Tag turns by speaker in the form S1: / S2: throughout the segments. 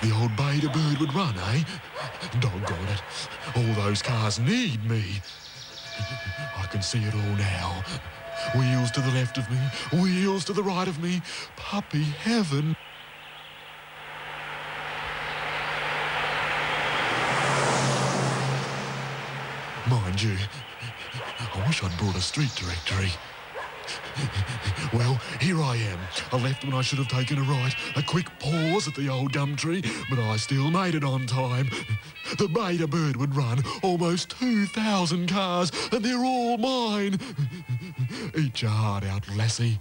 S1: The old bay to Birdwood Run, eh? Doggone it. All those cars need me. I can see it all now. Wheels to the left of me, wheels to the right of me. Puppy heaven. Mind you, I wish I'd brought a street directory. Well, here I am. I left when I should have taken a right. A quick pause at the old gum tree, but I still made it on time. The bay to Birdwood Run, almost 2,000 cars, and they're all mine. Eat your heart out, lassie.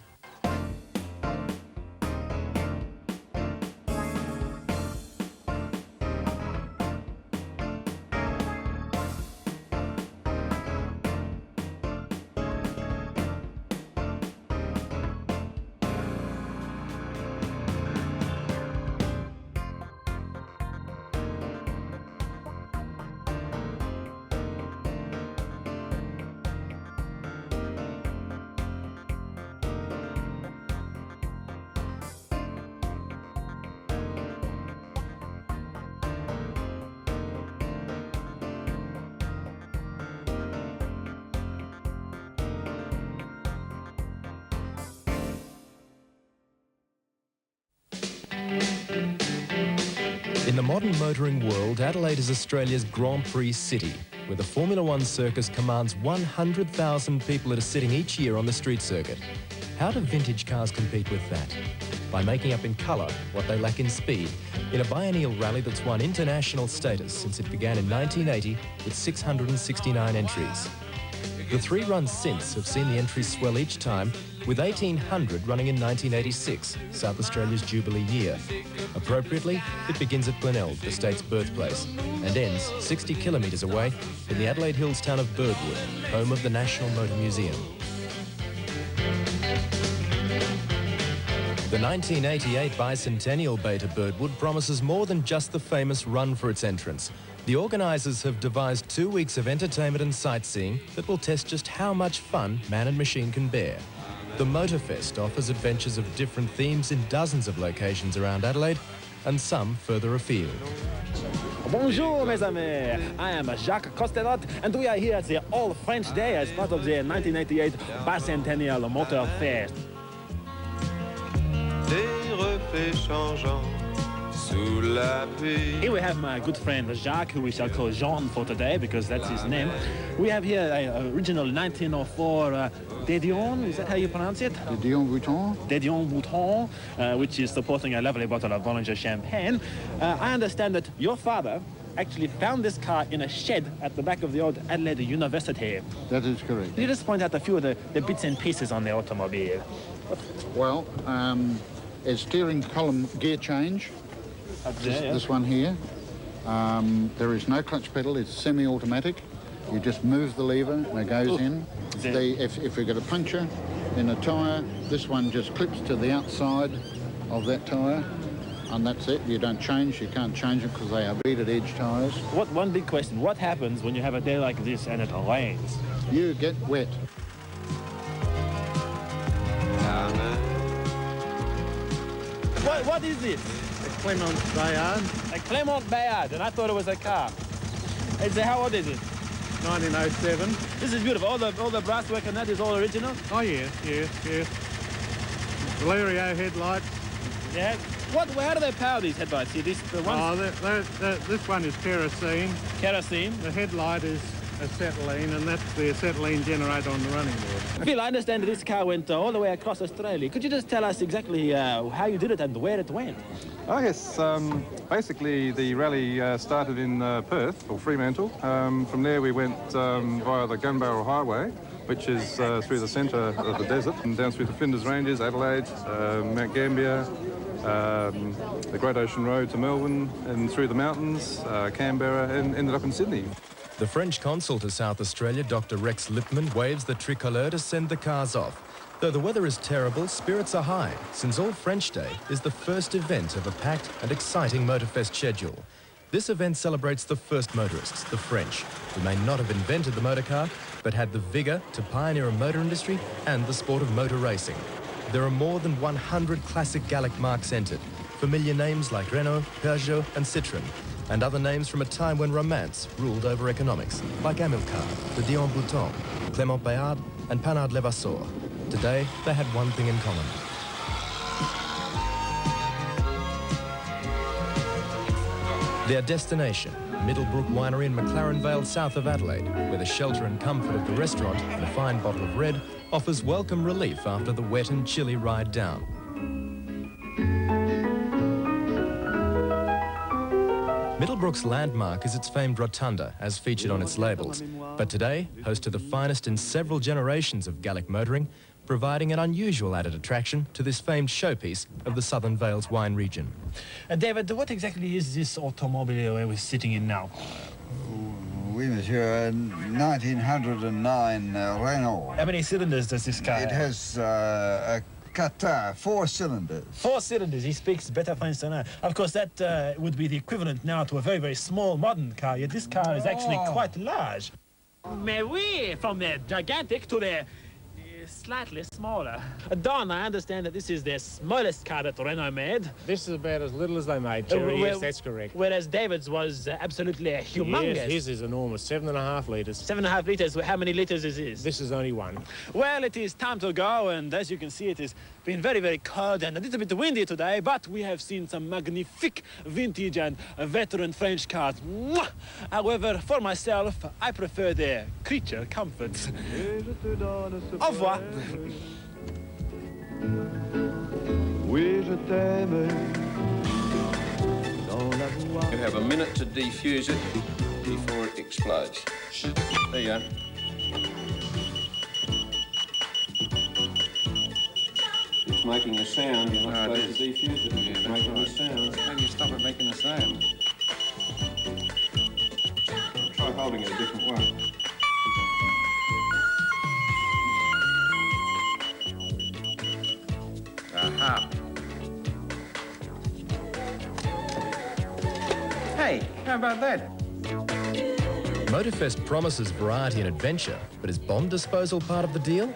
S2: In the modern motoring world, Adelaide is Australia's Grand Prix city, where the Formula One circus commands 100,000 people that are sitting each year on the street circuit. How do vintage cars compete with that? By making up in colour what they lack in speed, in a biennial rally that's won international status since it began in 1980 with 669 entries. The 3 runs since have seen the entries swell each time, with 1,800 running in 1986, South Australia's Jubilee year. Appropriately, it begins at Glenelg, the state's birthplace, and ends 60 kilometres away in the Adelaide Hills town of Birdwood, home of the National Motor Museum. The 1988 bicentennial bay to Birdwood promises more than just the famous run for its entrance. The organisers have devised 2 weeks of entertainment and sightseeing that will test just how much fun man and machine can bear. The Motorfest offers adventures of different themes in dozens of locations around Adelaide and some further afield.
S3: Bonjour, mes amis. I am Jacques Costelot, and we are here at the All French Day as part of the 1988 Bicentennial Motor Fest.
S4: Des reflets changeants sous la pluie.
S3: Here we have my good friend Jacques, who we shall call Jean for today because that's his name. We have here an original 1904 Dédion, is that how you pronounce it?
S5: Dédion Bouton.
S3: Dédion Bouton, which is supporting a lovely bottle of Bollinger champagne. I understand that your father actually found this car in a shed at the back of the old Adelaide University.
S5: That is correct.
S3: Could you just point out a few of the bits and pieces on the automobile?
S5: Well, it's steering column gear change. This one here. There is no clutch pedal, it's semi-automatic. You just move the lever and it goes in. If we get a puncture in a tyre, this one just clips to the outside of that tyre, and that's it. You don't change, you can't change it because they are beaded edge tyres.
S3: One big question, what happens when you have a day like this and it rains?
S5: You get wet.
S3: What is it?
S5: A Clement Bayard.
S3: A Clement Bayard, and I thought it was a car. How old is it?
S5: 1907.
S3: This is beautiful. All the brass work on that is all original?
S5: Oh, yes. Valerio headlights.
S3: Yeah. How do they power these headlights here? This
S5: one is kerosene.
S3: Kerosene?
S5: The headlight is acetylene, and that's the acetylene generator on the running board.
S3: Phil, I understand that this car went all the way across Australia. Could you just tell us exactly how you did it and where it went?
S6: Oh yes, basically the rally started in Perth, or Fremantle. From there we went via the Gunbarrel Highway, which is through the centre of the desert, and down through the Flinders Ranges, Adelaide, Mount Gambier, the Great Ocean Road to Melbourne, and through the mountains, Canberra, and ended up in Sydney.
S2: The French consul to South Australia, Dr. Rex Lipman, waves the tricolour to send the cars off. Though the weather is terrible, spirits are high, since All French Day is the first event of a packed and exciting Motorfest schedule. This event celebrates the first motorists, the French, who may not have invented the motorcar, but had the vigour to pioneer a motor industry and the sport of motor racing. There are more than 100 classic Gallic marques entered, familiar names like Renault, Peugeot and Citroën, and other names from a time when romance ruled over economics, like Amilcar, the Dion Bouton, Clément Bayard and Panhard Levasseur. Today, they had one thing in common. Their destination, Middlebrook Winery in McLaren Vale, south of Adelaide, where the shelter and comfort of the restaurant and a fine bottle of red offers welcome relief after the wet and chilly ride down. Middlebrook's landmark is its famed rotunda, as featured on its labels. But today, host to the finest in several generations of Gallic motoring, providing an unusual added attraction to this famed showpiece of the Southern Vales wine region.
S3: David, what exactly is this automobile we're sitting in now?
S7: Oui, monsieur, 1909 Renault.
S3: How many cylinders does this car
S7: It
S3: have?
S7: has a Qatar, 4 cylinders.
S3: 4 cylinders. He speaks better French than I. Of course, that would be the equivalent now to a very, very small modern car, yet this car is actually quite large. Mais oui, from the gigantic to the slightly smaller. Don, I understand that this is the smallest car that Renault made.
S8: This is about as little as they made, Jerry. Yes, that's correct.
S3: Whereas David's was absolutely humongous.
S8: Yes, his is enormous, 7.5 litres.
S3: 7.5 litres. How many litres is this?
S8: This is only one.
S3: Well, it is time to go, and as you can see, it has been very, very cold and a little bit windy today, but we have seen some magnifique vintage and veteran French cars. Mwah! However, for myself, I prefer the creature comforts. Au revoir.
S4: Oui, je t'aime. You have a minute to defuse it before it explodes. There you go. It's making a sound. You're not supposed to defuse it. It's making a sound.
S7: How do you stop it making a sound?
S4: Try holding it a different way.
S7: Aha. Hey, how about that?
S2: Motorfest promises variety and adventure, but is bomb disposal part of the deal?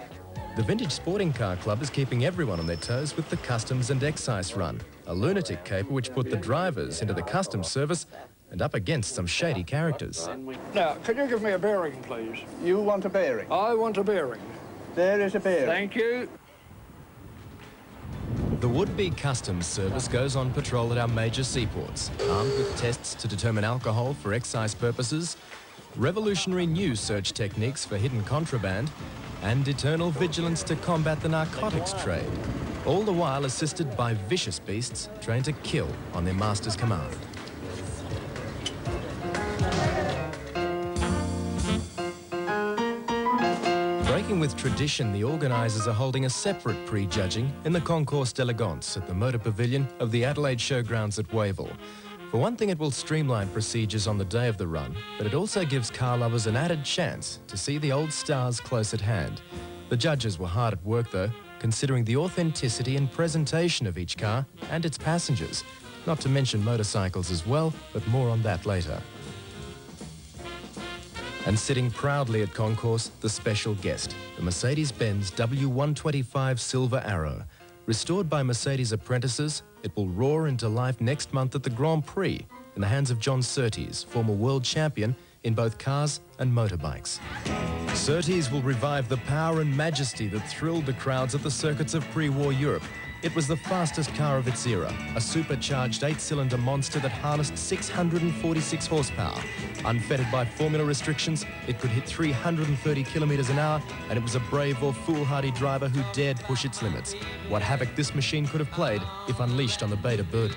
S2: The Vintage Sporting Car Club is keeping everyone on their toes with the Customs and Excise Run, a lunatic caper which put the drivers into the customs service and up against some shady characters.
S9: Now, could you give me a bearing, please?
S7: You want a bearing?
S9: I want a bearing.
S7: There is a bearing.
S9: Thank you.
S2: The would-be customs service goes on patrol at our major seaports, armed with tests to determine alcohol for excise purposes, revolutionary new search techniques for hidden contraband, and eternal vigilance to combat the narcotics trade, all the while assisted by vicious beasts trained to kill on their master's command. Breaking with tradition, the organisers are holding a separate pre-judging in the Concours d'Elegance at the Motor Pavilion of the Adelaide Showgrounds at Wavell. For one thing, it will streamline procedures on the day of the run, but it also gives car lovers an added chance to see the old stars close at hand. The judges were hard at work, though, considering the authenticity and presentation of each car and its passengers, not to mention motorcycles as well, but more on that later. And sitting proudly at Concours, the special guest, the Mercedes-Benz W125 Silver Arrow. Restored by Mercedes apprentices, it will roar into life next month at the Grand Prix in the hands of John Surtees, former world champion in both cars and motorbikes. Surtees will revive the power and majesty that thrilled the crowds at the circuits of pre-war Europe. It was the fastest car of its era, a supercharged 8-cylinder monster that harnessed 646 horsepower. Unfettered by formula restrictions, it could hit 330 kilometres an hour, and it was a brave or foolhardy driver who dared push its limits. What havoc this machine could have played if unleashed on the Beta Bird.